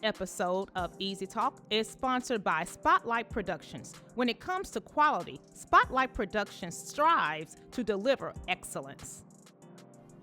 episode of Easy Talk is sponsored by Spotlight Productions. When it comes to quality, Spotlight Productions strives to deliver excellence.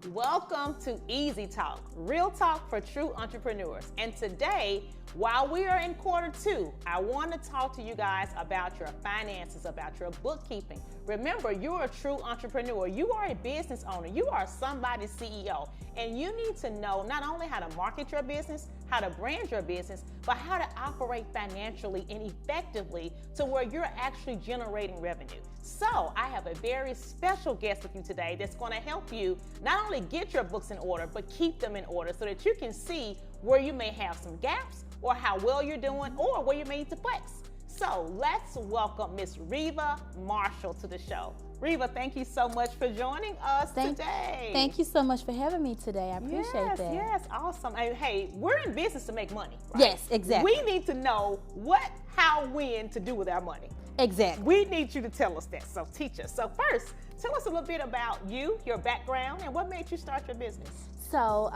Welcome to Easy Talk, real talk for true entrepreneurs. And today, while we are in quarter two, I want to talk to you guys about your finances, about your bookkeeping. Remember, you're a true entrepreneur. You are a business owner. You are somebody's CEO. And you need to know not only how to market your business, how to brand your business, but how to operate financially and effectively to where you're actually generating revenue. So I have a very special guest with you today that's going to help you not only get your books in order, but keep them in order so that you can see where you may have some gaps or how well you're doing or where you may need to flex. So let's welcome Miss Reva Marshall to the show. Reva, thank you so much for joining us today. Thank you so much for having me today. I appreciate that. Yes, awesome. And hey, we're in business to make money, right? Yes, exactly. We need to know what, how, when to do with our money. Exactly. We need you to tell us that, so teach us. So first, tell us a little bit about you, your background, and what made you start your business. So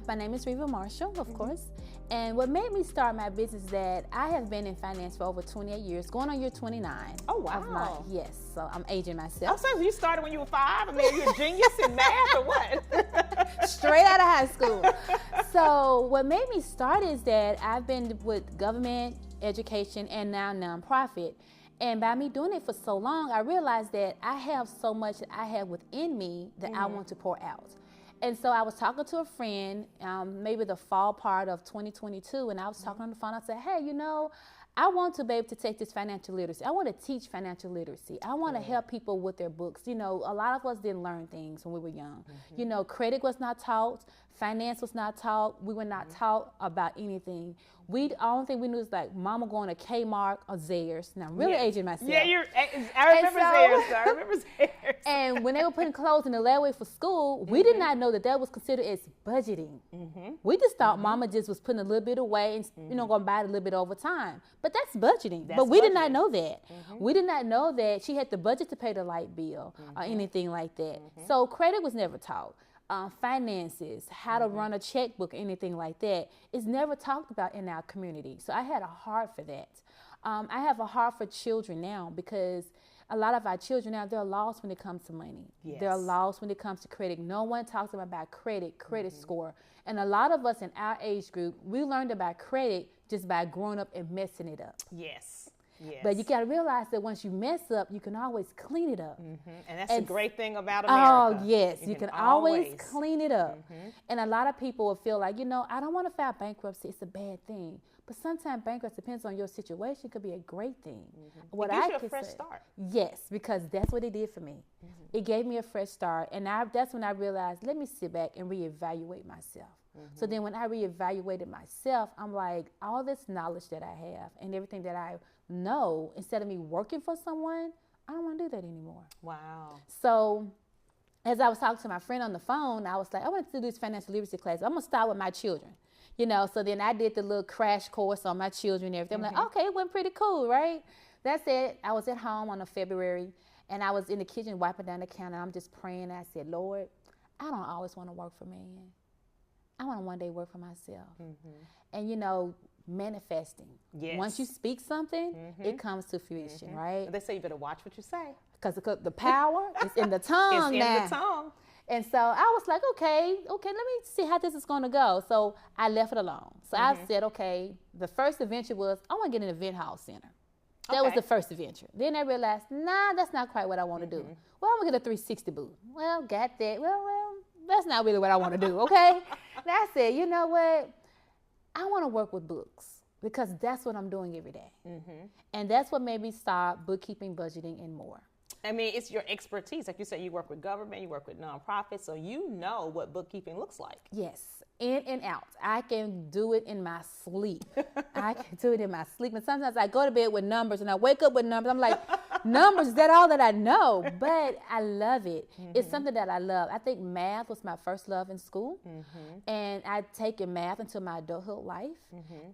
my name is Reva Marshall, of course. And what made me start my business is that I have been in finance for over 28 years, going on year 29. Oh, wow. Yes, so I'm aging myself. Oh, so you started when you were 5? I mean, you're a genius in math or what? Straight out of high school. So what made me start is that I've been with government, education, and now nonprofit. And by me doing it for so long, I realized that I have so much that I have within me that I want to pour out. And so I was talking to a friend, maybe the fall part of 2022, and I was talking on the phone. I said, hey, you know, I want to be able to take this financial literacy. I want to teach financial literacy. I want to help people with their books. You know, a lot of us didn't learn things when we were young. You know, credit was not taught. Finance was not taught. We were not taught about anything. The only thing we knew is like mama going to Kmart or Zayres. Now I'm really aging myself. Yeah, I remember Zayres. I remember Zayres. And when they were putting clothes in the layaway for school, we did not know that that was considered as budgeting. We just thought mama just was putting a little bit away and you know going to buy it a little bit over time. But that's budgeting. But we did not know that. We did not know that she had the budget to pay the light bill or anything like that. So credit was never taught. Finances, how to run a checkbook, anything like that, is never talked about in our community. So I had a heart for that. I have a heart for children now because a lot of our children now, they're lost when it comes to money. Yes. They're lost when it comes to credit. No one talks about credit score. And a lot of us in our age group, we learned about credit just by growing up and messing it up. Yes. But you got to realize that once you mess up, you can always clean it up. And that's the great thing about America. Oh, yes. You can always clean it up. And a lot of people will feel like, you know, I don't want to file bankruptcy. It's a bad thing. But sometimes bankruptcy depends on your situation. It could be a great thing. What it gives you a fresh start. Yes, because that's what it did for me. It gave me a fresh start. And that's when I realized, let me sit back and reevaluate myself. So then when I reevaluated myself, I'm like, all this knowledge that I have and everything that I know, instead of me working for someone, I don't want to do that anymore. Wow. So as I was talking to my friend on the phone, I was like, I want to do this financial literacy class. I'm going to start with my children. You know, so then I did the little crash course on my children and everything. I'm like, okay, it went pretty cool, right? That's it. I was at home on a February, and I was in the kitchen wiping down the counter. I'm just praying. I said, Lord, I don't always want to work for man. I want to one day work for myself. And, you know, manifesting. Yes. Once you speak something, it comes to fruition, right? They say you better watch what you say. Because the power is in the tongue now. It's in the tongue. And so I was like, okay, let me see how this is going to go. So I left it alone. So I said, okay, the first adventure was, I want to get an event hall center. That was the first adventure. Then I realized, nah, that's not quite what I want to do. Well, I'm going to get a 360 booth. Well, got that. Well, that's not really what I want to do, okay? And I said, you know what? I want to work with books because that's what I'm doing every day. And that's what made me start bookkeeping, budgeting, and more. I mean, it's your expertise. Like you said, you work with government, you work with nonprofits, so you know what bookkeeping looks like. Yes, in and out. I can do it in my sleep. I can do it in my sleep. And sometimes I go to bed with numbers and I wake up with numbers. I'm like, numbers, is that all that I know? But I love it. It's something that I love. I think math was my first love in school. And I've taken math into my adulthood life.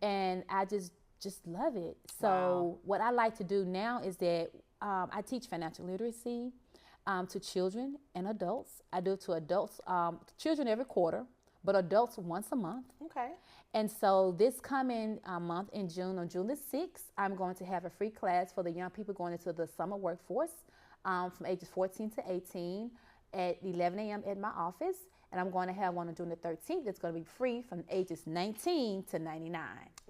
And I just love it. So what I like to do now is that I teach financial literacy to children and adults. I do it to adults, children every quarter, but adults once a month. Okay. And so this coming month in June, on June the 6th, I'm going to have a free class for the young people going into the summer workforce from ages 14 to 18 at 11 a.m. at my office. And I'm going to have one on June the 13th that's going to be free from ages 19 to 99.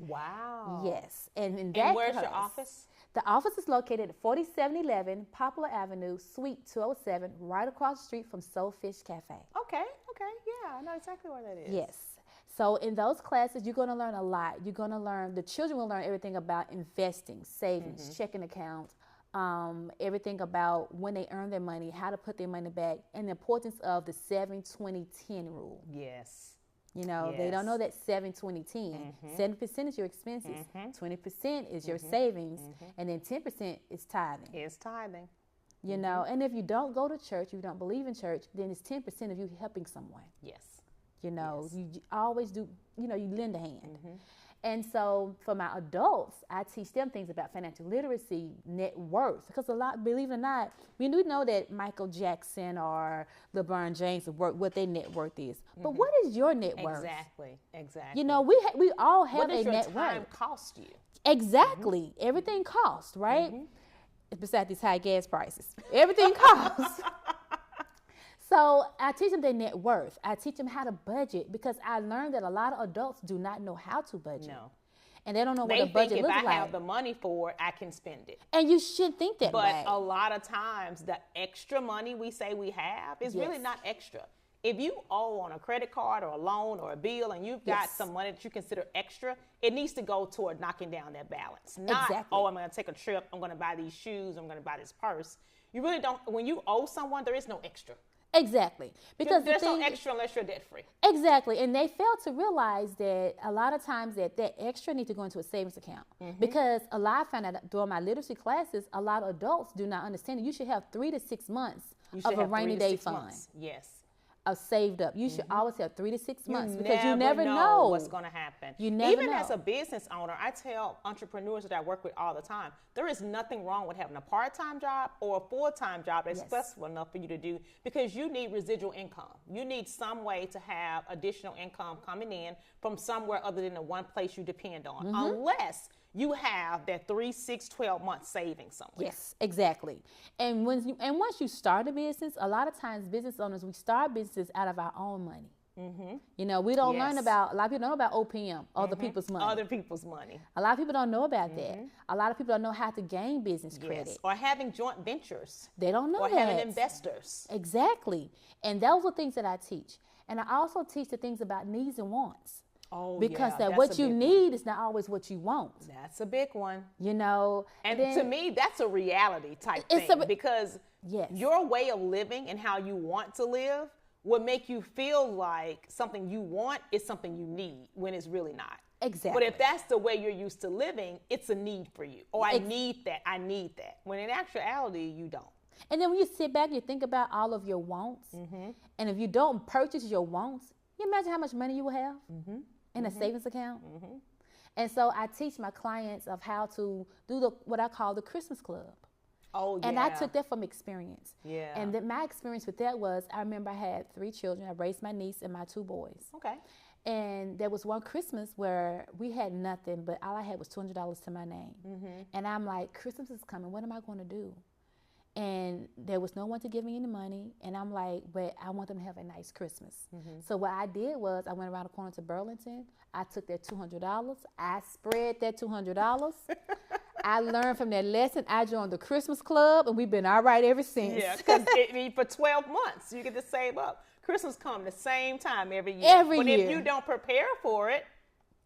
Wow. Yes. And in that And where's class, your office? The office is located at 4711 Poplar Avenue, Suite 207, right across the street from Soulfish Cafe. Okay. Yeah, I know exactly where that is. Yes. So in those classes, you're going to learn a lot. You're going to learn, the children will learn everything about investing, savings, checking accounts, everything about when they earn their money, how to put their money back, and the importance of the 7-20-10 rule. Yes. You know, they don't know that 7-20-10. 70% is your expenses, 20% is your savings, and then 10% is tithing. It's tithing. You know, and if you don't go to church, you don't believe in church, then it's 10% of you helping someone. Yes. You know, you always do, you know, you lend a hand. And so for my adults, I teach them things about financial literacy, net worth. Because a lot, believe it or not, we do know that Michael Jackson or LeBron James, what their net worth is. But what is your net worth? Exactly. You know, we all have a net worth. What does your time cost you? Exactly. Everything costs, right? Besides these high gas prices. Everything costs. So I teach them their net worth. I teach them how to budget because I learned that a lot of adults do not know how to budget. No. And they don't know what a budget looks like. If I have the money for it, I can spend it. And you should think that way. But a lot of times, the extra money we say we have is really not extra. If you owe on a credit card or a loan or a bill and you've got some money that you consider extra, it needs to go toward knocking down that balance. Not, I'm going to take a trip, I'm going to buy these shoes, I'm going to buy this purse. You really don't, when you owe someone, there is no extra. Exactly. Because there's no extra unless you're debt free. Exactly. And they fail to realize that a lot of times that extra need to go into a savings account. Because a lot, I found out during my literacy classes, a lot of adults do not understand that you should have 3 to 6 months of a rainy day fund. Yes. Of saved up. You should always have 3 to 6 months because you never know what's going to happen. You never know. Even as a business owner, I tell entrepreneurs that I work with all the time, there is nothing wrong with having a part-time job or a full-time job that's flexible enough for you to do because you need residual income. You need some way to have additional income coming in from somewhere other than the one place you depend on, unless you have that 3, 6, 12 month savings somewhere. Yes, exactly. And once you start a business, a lot of times business owners, we start businesses out of our own money. You know, we don't learn about, a lot of people don't know about OPM, other people's money. Other people's money. A lot of people don't know about that. A lot of people don't know how to gain business credit. Or having joint ventures. They don't know or that. Or having investors. Exactly. And those are things that I teach. And I also teach the things about needs and wants. Oh, because that what you need is not always what you want. That's a big one. You know. And to me, that's a reality type thing. Because your way of living and how you want to live will make you feel like something you want is something you need when it's really not. Exactly. But if that's the way you're used to living, it's a need for you. Or I need that. I need that. When in actuality, you don't. And then when you sit back and you think about all of your wants, and if you don't purchase your wants, you imagine how much money you will have in a savings account. And so I teach my clients of how to do what I call the Christmas Club. Oh, yeah. And I took that from experience. Yeah. And my experience with that was, I remember I had 3 children. I raised my niece and my 2 boys. Okay. And there was one Christmas where we had nothing, but all I had was $200 to my name. And I'm like, Christmas is coming. What am I going to do? And there was no one to give me any money. And I'm like, but I want them to have a nice Christmas. So what I did was I went around the corner to Burlington. I took that $200. I spread that $200. I learned from that lesson. I joined the Christmas Club, and we've been all right ever since. Yeah, because for 12 months, you get to save up. Christmas comes the same time every year. But if you don't prepare for it,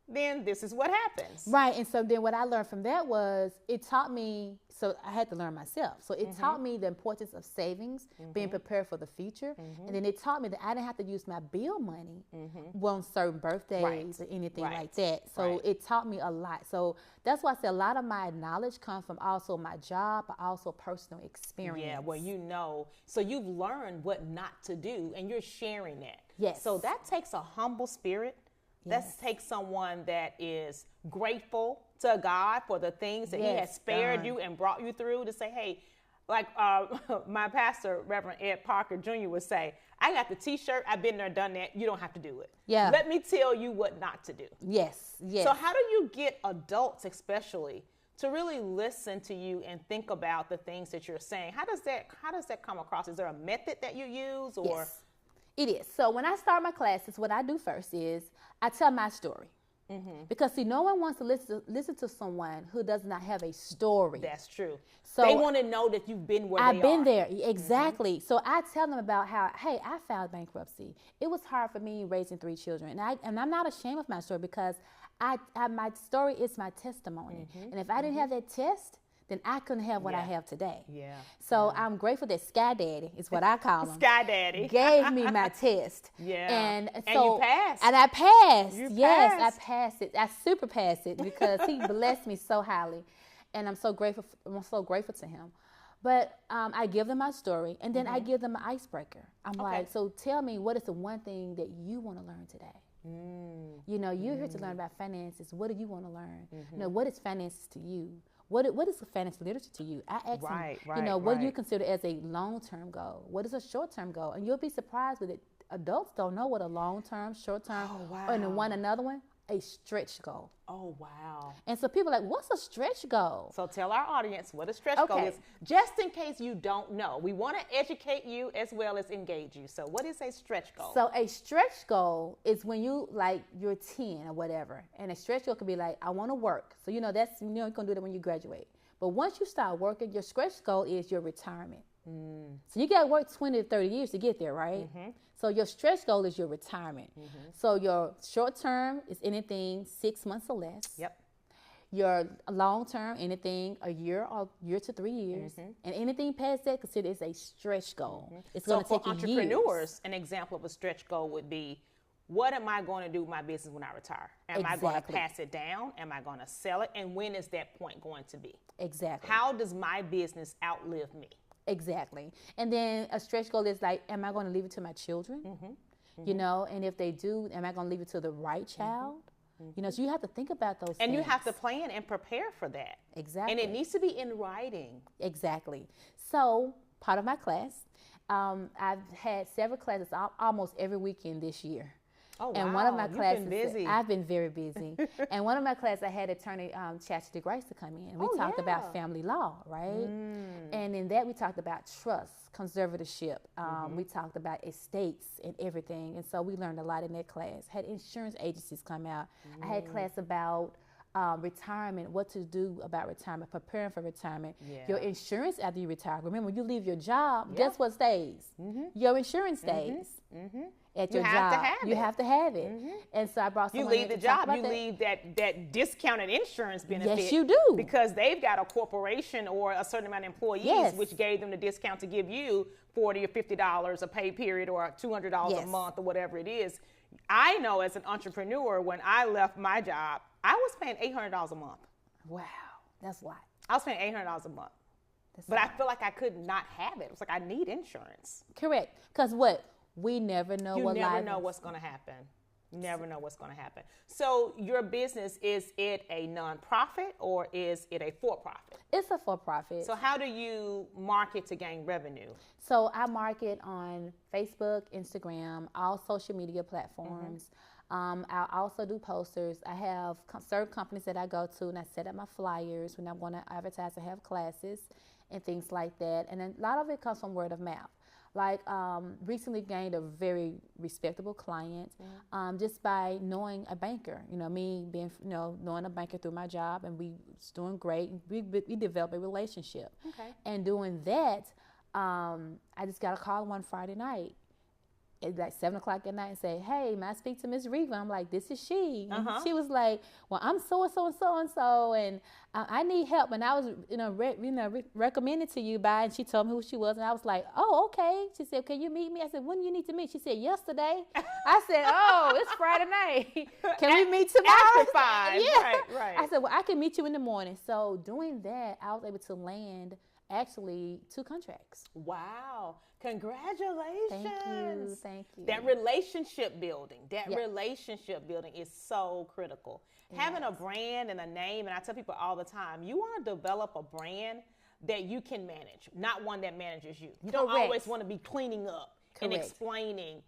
then this is what happens. Right. And so then what I learned from that was it taught me, so I had to learn myself. So it taught me the importance of savings, being prepared for the future. And then it taught me that I didn't have to use my bill money on certain birthdays or anything like that. So it taught me a lot. So that's why I say a lot of my knowledge comes from also my job, but also personal experience. Yeah, well, you know, so you've learned what not to do and you're sharing that. Yes. So that takes a humble spirit. That takes someone that is grateful to God for the things that He has spared you and brought you through to say, hey, like my pastor, Reverend Ed Parker Jr. would say, I got the T-shirt. I've been there, done that. You don't have to do it. Yeah. Let me tell you what not to do. Yes, yes. So how do you get adults especially to really listen to you and think about the things that you're saying? How does that come across? Is there a method that you use? Or? Yes, it is. So when I start my classes, what I do first is I tell my story. Because see, no one wants to listen to someone who does not have a story. That's true. So they want to know that you've been where they are. I've been there, exactly. So I tell them about how, hey, I filed bankruptcy. It was hard for me raising 3 children, and I'm not ashamed of my story because my story is my testimony. And if I didn't have that test, then I couldn't have what I have today. Yeah. So I'm grateful that Sky Daddy is what I call him. Sky Daddy gave me my test. Yeah. And you passed. And I passed. You yes, passed. I passed it. I super passed it because he blessed me so highly, and I'm so grateful. I'm so grateful to him. But I give them my story, and then I give them an icebreaker. I'm like, so tell me, what is the one thing that you want to learn today? You know, you're here to learn about finances. What do you want to learn? You know, what is finances to you? What is finance literature to you? I ask them, you know, what do you consider as a long-term goal? What is a short-term goal? And you'll be surprised with it. Adults don't know what a long-term, short-term, and then another one, a stretch goal. Oh, wow. And so people are like, what's a stretch goal? So tell our audience what a stretch goal is, just in case you don't know. We want to educate you as well as engage you. So what is a stretch goal? So a stretch goal is when you, like, you're 10 or whatever. And a stretch goal could be like, I want to work. So, you know, that's, you know, you're going to do that when you graduate. But once you start working, your stretch goal is your retirement. So you got to work 20 to 30 years to get there, right? So your stretch goal is your retirement. So your short term is anything 6 months or less. Yep. Your long term, anything a year or year to 3 years. And anything past that, consider is a stretch goal. It's going to take you years. So for entrepreneurs, an example of a stretch goal would be, what am I going to do with my business when I retire? Am I going to pass it down? Am I going to sell it? And when is that point going to be? Exactly. How does my business outlive me? Exactly. And then a stretch goal is like, am I going to leave it to my children? You know, and if they do, am I going to leave it to the right child? You know, so you have to think about those things. And you have to plan and prepare for that. Exactly. And it needs to be in writing. Exactly. So part of my class, I've had several classes almost every weekend this year. Oh, wow. And one of my classes, you've been busy. I've been very busy. And one of my classes, I had attorney Chastity Grace to come in. And we talked about family law, right? And in that, we talked about trust, conservatorship. We talked about estates and everything. And so we learned a lot in that class. Had insurance agencies come out. I had class about retirement, what to do about retirement, preparing for retirement. Your insurance after you retire. Remember, when you leave your job, guess what stays? Your insurance stays. At your job, you have to have it. And so I brought someone. You leave the job, you leave that discounted insurance benefit. Yes, you do. Because they've got a corporation or a certain amount of employees, which gave them the discount to give you $40 or $50 a pay period or $200 a month or whatever it is. I know as an entrepreneur, when I left my job, I was paying $800 a month. Wow, that's a lot. I was paying $800 a month. But I feel like I could not have it. It was like, I need insurance. Correct. Because what? We never know what life is. You never know what's going to happen. You never know what's going to happen. So your business, is it a nonprofit or is it a for-profit? It's a for-profit. So how do you market to gain revenue? So I market on Facebook, Instagram, all social media platforms. I also do posters. I have certain companies that I go to, and I set up my flyers when I want to advertise. I have classes and things like that. And then a lot of it comes from word of mouth. Like recently gained a very respectable client just by knowing a banker. You know, me being, you know, knowing a banker through my job, and we was doing great. We developed a relationship. And doing that, I just got a call one Friday night at like 7 o'clock at night and say, hey, may I speak to Miss Reva? I'm like, this is she. And she was like, well, I'm so-and-so and so-and-so, and I need help. And I was, recommended to you by, and she told me who she was. And I was like, oh, okay. She said, can you meet me? I said, when do you need to meet? She said, yesterday. I said, oh, it's Friday night. Can we meet tomorrow? After 5. Yeah. Right. I said, well, I can meet you in the morning. So doing that, I was able to land actually 2 contracts. Wow. Congratulations. Thank you. That relationship building, relationship building is so critical. Having a brand and a name, and I tell people all the time, you want to develop a brand, that you can manage, not one that manages you. You don't always want to be cleaning up and explaining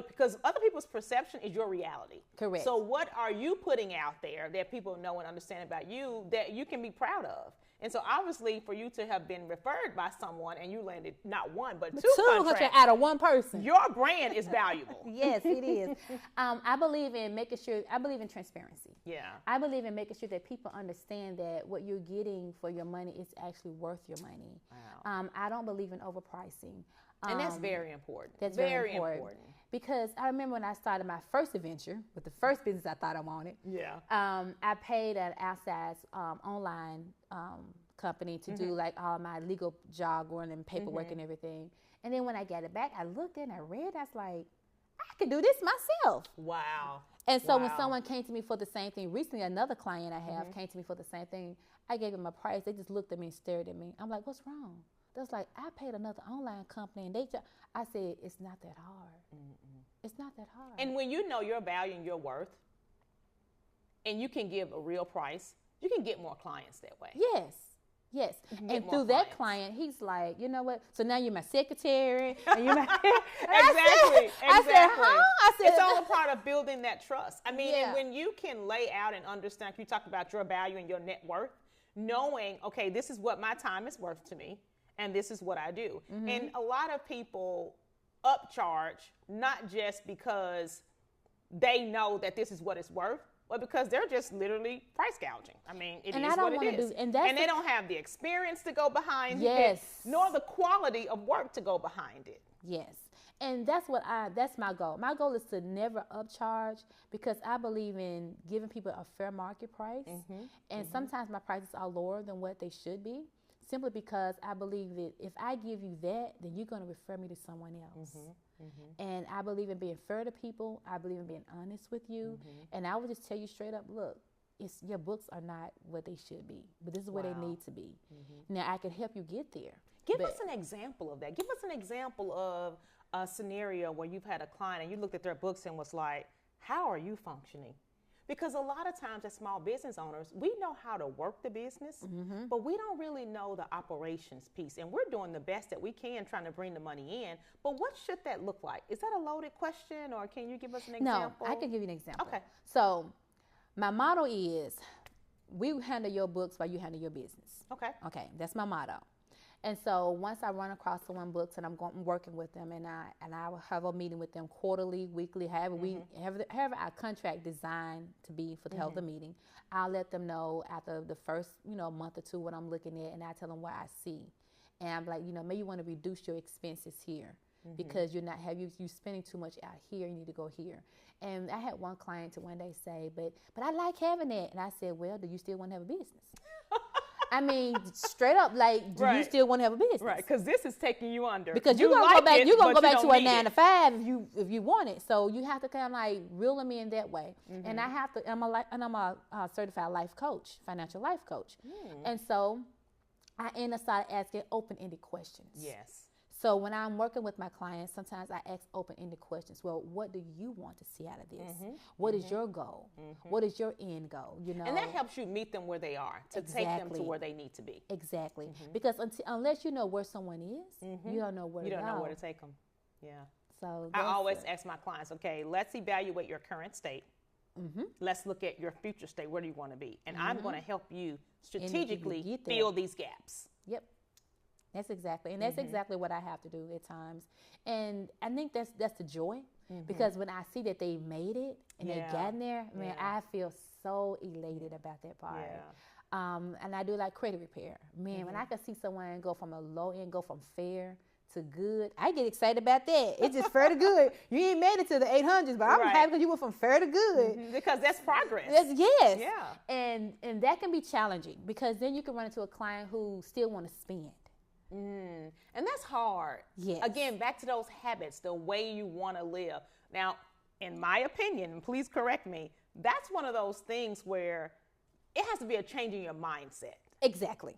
because other people's perception is your reality. Correct. So what are you putting out there that people know and understand about you that you can be proud of? And so obviously for you to have been referred by someone and you landed not one, but two contracts out of one person, your brand is valuable. Yes, it is. I believe in transparency. Yeah. I believe in making sure that people understand that what you're getting for your money is actually worth your money. Wow. I don't believe in overpricing. And that's very important. That's very important. Because I remember when I started my first adventure with the first business I thought I wanted. Yeah. I paid an outside online company to do like all my legal jargon and paperwork and everything. And then when I got it back, I looked in, I read, I was like, I could do this myself. Wow. And so when someone came to me for the same thing, recently another client I have came to me for the same thing, I gave them a price. They just looked at me and stared at me. I'm like, what's wrong? They was like, I paid another online company, and I said, it's not that hard. It's not that hard. And when you know your value and your worth, and you can give a real price, you can get more clients that way. Yes. And through that client, he's like, you know what? So now you're my secretary. And you're my Exactly. I said, huh? I said, it's all a part of building that trust. I mean, and when you can lay out and understand, you talk about your value and your net worth, knowing, okay, this is what my time is worth to me, and this is what I do. And a lot of people upcharge, not just because they know that this is what it's worth, but because they're just literally price gouging. I mean, it is what it is. And they don't have the experience to go behind it, nor the quality of work to go behind it. Yes. And that's my goal. My goal is to never upcharge because I believe in giving people a fair market price. And sometimes my prices are lower than what they should be, simply because I believe that if I give you that, then you're going to refer me to someone else. And I believe in being fair to people. I believe in being honest with you. And I would just tell you straight up, look, your books are not what they should be, but this is where they need to be. Now, I can help you get there. Give us an example of that. Give us an example of a scenario where you've had a client and you looked at their books and was like, how are you functioning? Because a lot of times as small business owners, we know how to work the business, but we don't really know the operations piece. And we're doing the best that we can trying to bring the money in. But what should that look like? Is that a loaded question, or can you give us an example? No, I can give you an example. Okay. So my motto is, we handle your books while you handle your business. Okay. Okay, that's my motto. And so once I run across someone's books and I'm working with them, and I will have a meeting with them quarterly, weekly, however our contract designed to be for the health of the meeting, I'll let them know after the first month or two what I'm looking at, and I tell them what I see. And I'm like, maybe you want to reduce your expenses here because you're not you spending too much out here. You need to go here. And I had one client to one day say, but I like having that. And I said, well, do you still want to have a business? I mean, straight up, like, do you still want to have a business? Right, because this is taking you under. Because you're gonna go back to a 9 to 5 if you want it. So you have to kind of like reel them in that way. And I'm a certified life coach, financial life coach. And so I started asking open-ended questions. Yes. So when I'm working with my clients, sometimes I ask open-ended questions. Well, what do you want to see out of this? What is your goal? What is your end goal? And that helps you meet them where they are, to take them to where they need to be. Exactly. Because unless you know where someone is, you don't know where to go. You don't know where to take them. Yeah. So I always ask my clients, okay, let's evaluate your current state. Let's look at your future state. Where do you want to be? And I'm going to help you strategically fill these gaps. Yep. That's exactly what I have to do at times. And I think that's the joy, because when I see that they made it and they've gotten there, man, I feel so elated about that part. And I do like credit repair. Man, when I can see someone go from a low end, go from fair to good, I get excited about that. It's just fair to good. You ain't made it to the 800s, but I'm happy because you went from fair to good. Because that's progress. Yes. Yeah. And that can be challenging, because then you can run into a client who still want to spend. And that's hard. Yes. Again, back to those habits, the way you want to live. Now, in my opinion, and please correct me, that's one of those things where it has to be a change in your mindset. Exactly.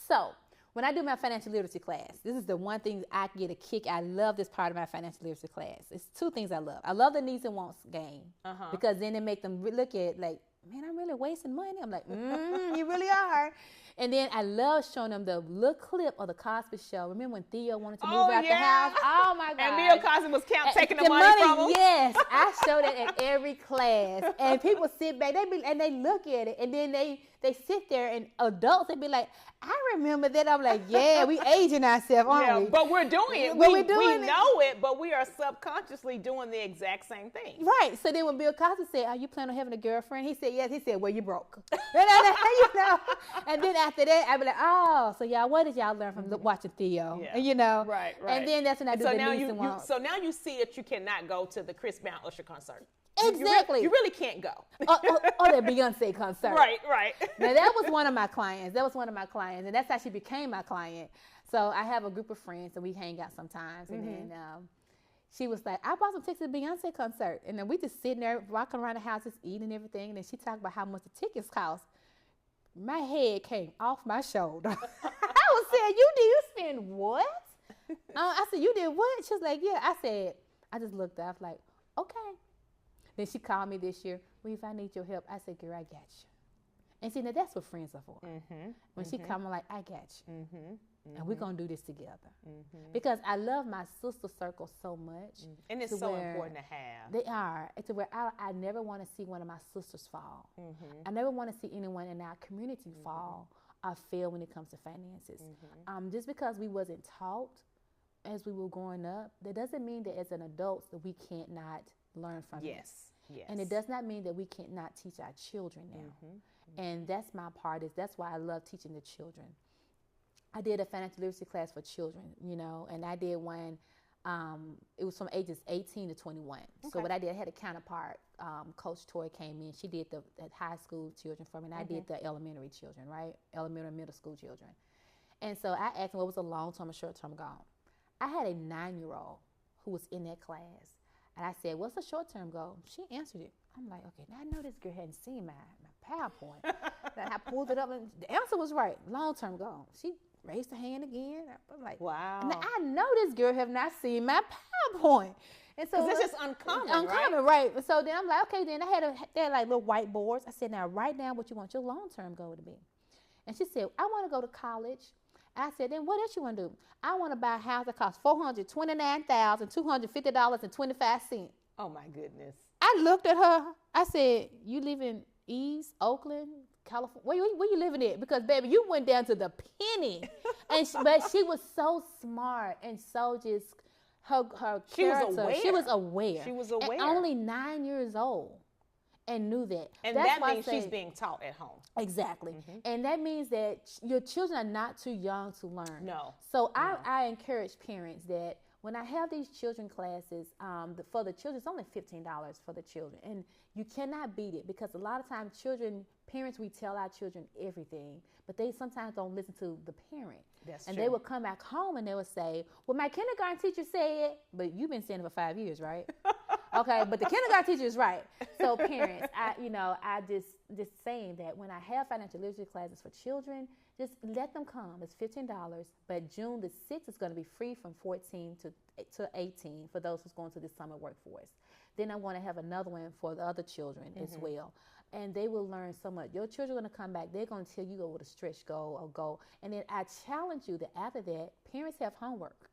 So when I do my financial literacy class, this is the one thing I get a kick. I love this part of my financial literacy class. It's two things I love. I love the needs and wants game, because then it make them look at like, man, I'm really wasting money. I'm like, you really are. And then I love showing them the little clip of the Cosby Show. Remember when Theo wanted to move out the house? Oh my God! And Bill Cosby was taking the money from him. Yes, I show that at every class, and people sit back. They look at it, and then they sit there, and adults they be like, I remember that. I'm like, yeah, we aging ourselves, aren't we? But we're doing it. We know it, but we are subconsciously doing the exact same thing. Right. So then when Bill Cosby said, "Are you planning on having a girlfriend?" He said, "Yes." He said, "Well, you broke." And then after that, I'd be like, "Oh, so y'all, what did y'all learn from watching Theo?" Yeah. Right. And then that's when I do the niece and wants. So now you see that you cannot go to the Chris Brown Usher concert. Exactly. You really can't go. or the Beyonce concert. Right. Now that was one of my clients. And that's how she became my client. So I have a group of friends, and we hang out sometimes. And then she was like, I bought some tickets to the Beyonce concert. And then we just sitting there, walking around the house, just eating and everything. And then she talked about how much the tickets cost. My head came off my shoulder. I was saying, you spend what? I said, you did what? She was like, yeah. I said, I just looked up, I was like, okay. Then she called me this year. Well, if I need your help, I said, girl, I got you. And see, now that's what friends are for. When she come, I'm like, I got you. And we're going to do this together. Because I love my sister circle so much. And it's so important to have. They are. To where I never want to see one of my sisters fall. I never want to see anyone in our community fall or fail when it comes to finances. Just because we wasn't taught as we were growing up, that doesn't mean that as an adult that we can't not learn from it. Yes. And it does not mean that we cannot teach our children now. And that's my part. That's why I love teaching the children. I did a financial literacy class for children, and I did one. It was from ages 18 to 21. Okay. So what I did, I had a counterpart. Coach Toy came in. She did the high school children for me, and I did the elementary children, right? Elementary, middle school children. And so I asked them what was a long-term or short-term goal. I had a 9-year-old who was in that class. And I said, what's a short-term goal? She answered it. I'm like, okay, now I know this girl hadn't seen my PowerPoint. Then I pulled it up, and the answer was right, long-term goal. She raised her hand again. I'm like, wow. Now I know this girl have not seen my PowerPoint. And so it's just uncommon, right? So then I'm like, okay, then they had like little whiteboards. I said, now write down what you want your long-term goal to be. And she said, I want to go to college. I said, then what else you want to do? I want to buy a house that costs $429,250.25. Oh, my goodness. I looked at her. I said, you live in East Oakland, California? Where you living at? Because, baby, you went down to the penny. But she was so smart and so just her character. She was aware. And only 9 years old. And knew that. And that means she's being taught at home. Exactly. And that means that your children are not too young to learn. No. So I encourage parents that when I have these children classes, for the children, it's only $15 for the children. And you cannot beat it because a lot of times parents, we tell our children everything, but they sometimes don't listen to the parent. That's and true. They will come back home and they will say, well, my kindergarten teacher said, but you've been saying it for 5 years, right? Okay, but the kindergarten teacher is right. So parents, I just saying that when I have financial literacy classes for children, just let them come. It's $15, but June the 6th is going to be free from 14 to 18 for those who's going to the summer workforce. Then I want to have another one for the other children as well. And they will learn so much. Your children are going to come back. They're going to tell you what a stretch goal or goal. And then I challenge you that after that, parents have homework.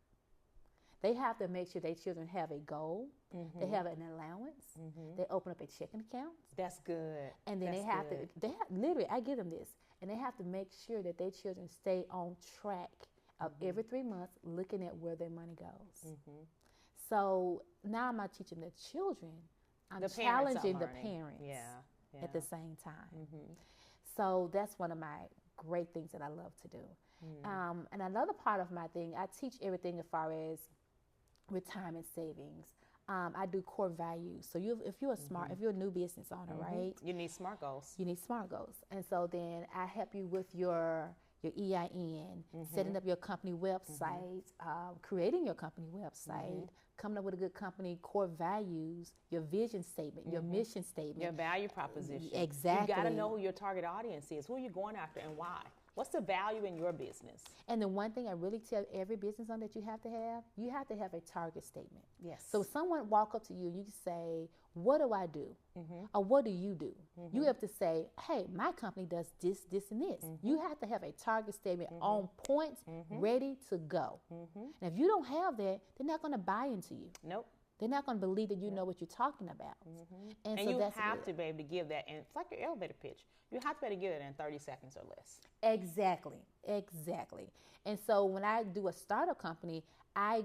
They have to make sure their children have a goal. They have an allowance. They open up a checking account. That's good. And then literally, I give them this. And they have to make sure that their children stay on track of every 3 months looking at where their money goes. So now I'm not teaching the children. I'm challenging the parents at the same time. So that's one of my great things that I love to do. And another part of my thing, I teach everything as far as retirement savings. I do core values. So if you're a new business owner, right? You need SMART goals. And so then I help you with your EIN, setting up your company website, creating your company website, coming up with a good company core values, your vision statement, your mission statement. Your value proposition. Exactly. You got to know who your target audience is, who you're going after and why. What's the value in your business? And the one thing I really tell every business owner that you have to have a target statement. Yes. So if someone walk up to you, you say, what do I do? Or what do you do? You have to say, hey, my company does this, this, and this. You have to have a target statement on point, ready to go. And if you don't have that, they're not going to buy into you. Nope. They're not going to believe that you know what you're talking about. And so you have to be able to give that, and it's like your elevator pitch. You have to be able to give it in 30 seconds or less. Exactly. And so when I do a startup company, I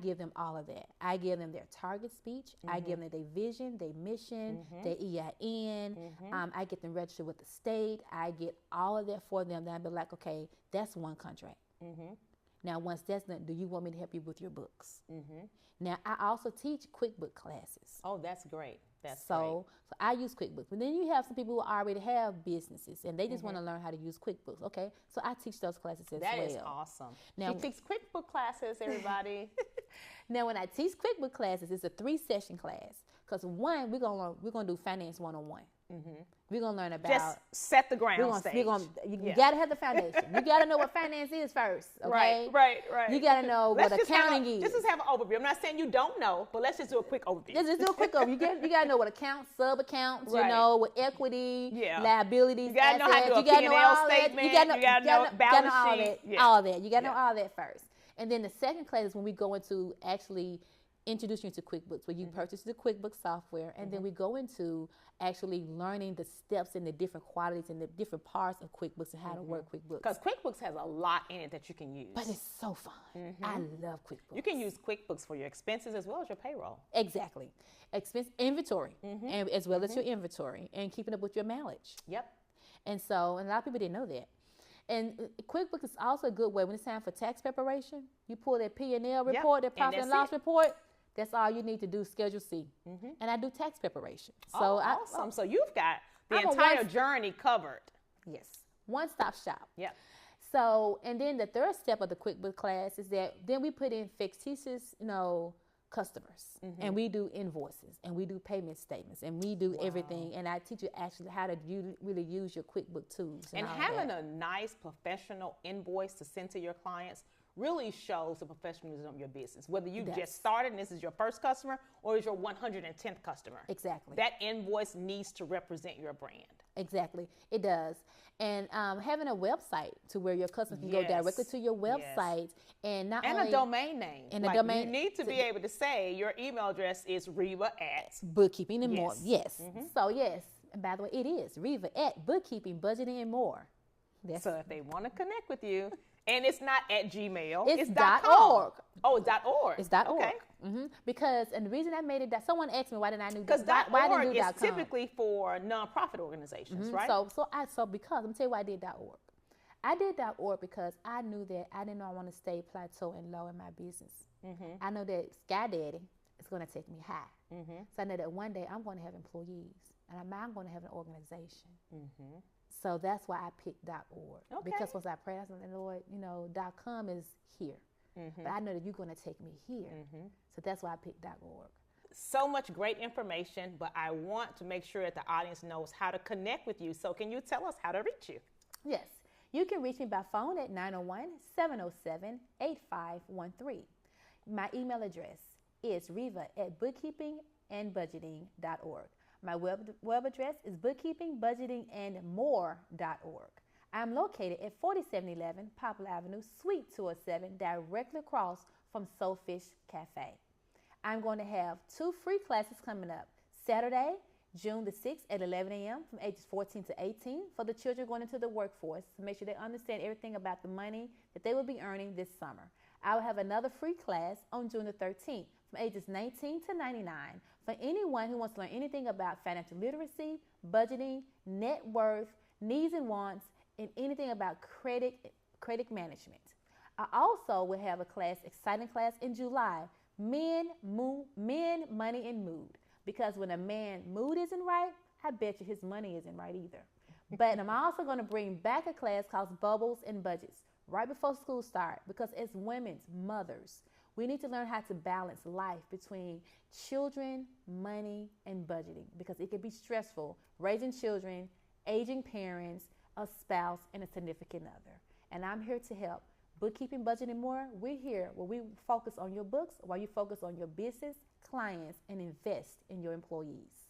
give them all of that. I give them their target speech. I give them their vision, their mission, their EIN. I get them registered with the state. I get all of that for them. Then I'll be like, okay, that's one contract. Now, once that's done, do you want me to help you with your books? Now, I also teach QuickBooks classes. Oh, that's great. So I use QuickBooks. But then you have some people who already have businesses and they just want to learn how to use QuickBooks. Okay, so I teach those classes as well. That is awesome. Now, she teaches QuickBooks classes, everybody. Now, when I teach QuickBooks classes, it's a 3-session class. Because one, we're gonna do finance 101. We're gonna learn about just set the ground stage. You gotta have the foundation. You gotta know what finance is first. Okay? Right. You gotta know what accounting is. Just have an overview. I'm not saying you don't know, but let's just do a quick overview. Just do a quick overview. You gotta know what accounts, sub accounts. You know what equity, liabilities. You gotta know how to do a P&L statement. You gotta know balance sheet. All that. You gotta know all that first. And then the second class is when we go into actually introduce you to QuickBooks, where you purchase the QuickBooks software, and then we go into actually learning the steps and the different qualities and the different parts of QuickBooks and how to work QuickBooks. Because QuickBooks has a lot in it that you can use. But it's so fun. I love QuickBooks. You can use QuickBooks for your expenses as well as your payroll. Exactly. Expense inventory, and as well as your inventory, and keeping up with your mileage. Yep. And so, and a lot of people didn't know that. And QuickBooks is also a good way when it's time for tax preparation. You pull that P&L report, that profit and loss report. That's all you need to do, Schedule C. And I do tax preparation. So awesome. So you've got the entire journey covered. Yes. One-stop shop. Yep. So, and then the third step of the QuickBooks class is that then we put in fictitious, customers. And we do invoices, and we do payment statements, and we do everything. And I teach you actually how to really use your QuickBooks tools. And having a nice professional invoice to send to your clients really shows the professionalism of your business. Whether you just started and this is your first customer or is your 110th customer. Exactly. That invoice needs to represent your brand. Exactly. It does. And having a website to where your customers can go directly to your website and not only... a domain name. And a domain. You need to be able to say your email address is Reva at... Bookkeeping and more. Yes. So yes. And by the way, it is Reva at Bookkeeping, Budgeting, and More. So if they want to connect with you... And it's not at Gmail. It's .org. Oh, it's .org. It's .org. Because, and the reason I made it, someone asked me why didn't I do because why didn't I do .org is typically for nonprofit organizations, right? So because I'm tell you why I did .org. I did .org because I knew that I didn't want to stay plateau and low in my business. I know that Sky Daddy is going to take me high. So I know that one day I'm going to have employees and I'm going to have an organization. So that's why I picked .org. Because once I prayed, I said, Lord, .com is here. But I know that you're going to take me here. So that's why I picked .org. So much great information, but I want to make sure that the audience knows how to connect with you. So can you tell us how to reach you? Yes. You can reach me by phone at 901-707-8513. My email address is Reva at bookkeepingandbudgeting.org. My web address is bookkeepingbudgetingandmore.org. I'm located at 4711 Poplar Avenue, Suite 207, directly across from Soulfish Cafe. I'm going to have 2 free classes coming up. Saturday, June the 6th at 11 a.m. from ages 14 to 18 for the children going into the workforce to make sure they understand everything about the money that they will be earning this summer. I will have another free class on June the 13th from ages 19 to 99 for anyone who wants to learn anything about financial literacy, budgeting, net worth, needs and wants, and anything about credit management. I also will have a exciting class in July, Men, Money, and Mood. Because when a man's mood isn't right, I bet you his money isn't right either. But I'm also going to bring back a class called Bubbles and Budgets right before school starts, because as women's mothers, we need to learn how to balance life between children, money, and budgeting, because it can be stressful raising children, aging parents, a spouse, and a significant other. And I'm here to help. Bookkeeping, budgeting, more. We're here where we focus on your books while you focus on your business, clients, and invest in your employees.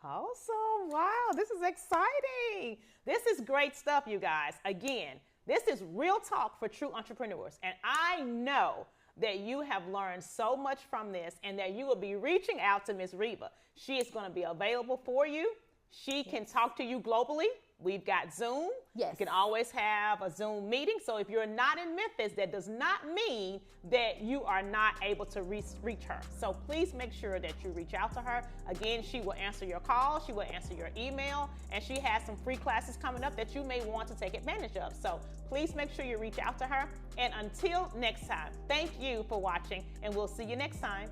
Awesome. Wow, this is exciting. This is great stuff, you guys. Again, this is real talk for true entrepreneurs. And I know that you have learned so much from this and that you will be reaching out to Ms. Reva. She is going to be available for you. She can talk to you globally. We've got Zoom. Yes. You can always have a Zoom meeting. So if you're not in Memphis, that does not mean that you are not able to reach her. So please make sure that you reach out to her. Again, she will answer your call. She will answer your email. And she has some free classes coming up that you may want to take advantage of. So please make sure you reach out to her. And until next time, thank you for watching, and we'll see you next time.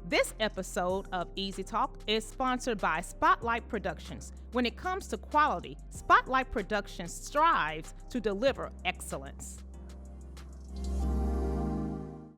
This episode of Easy Talk is sponsored by Spotlight Productions. When it comes to quality, Spotlight Productions strives to deliver excellence.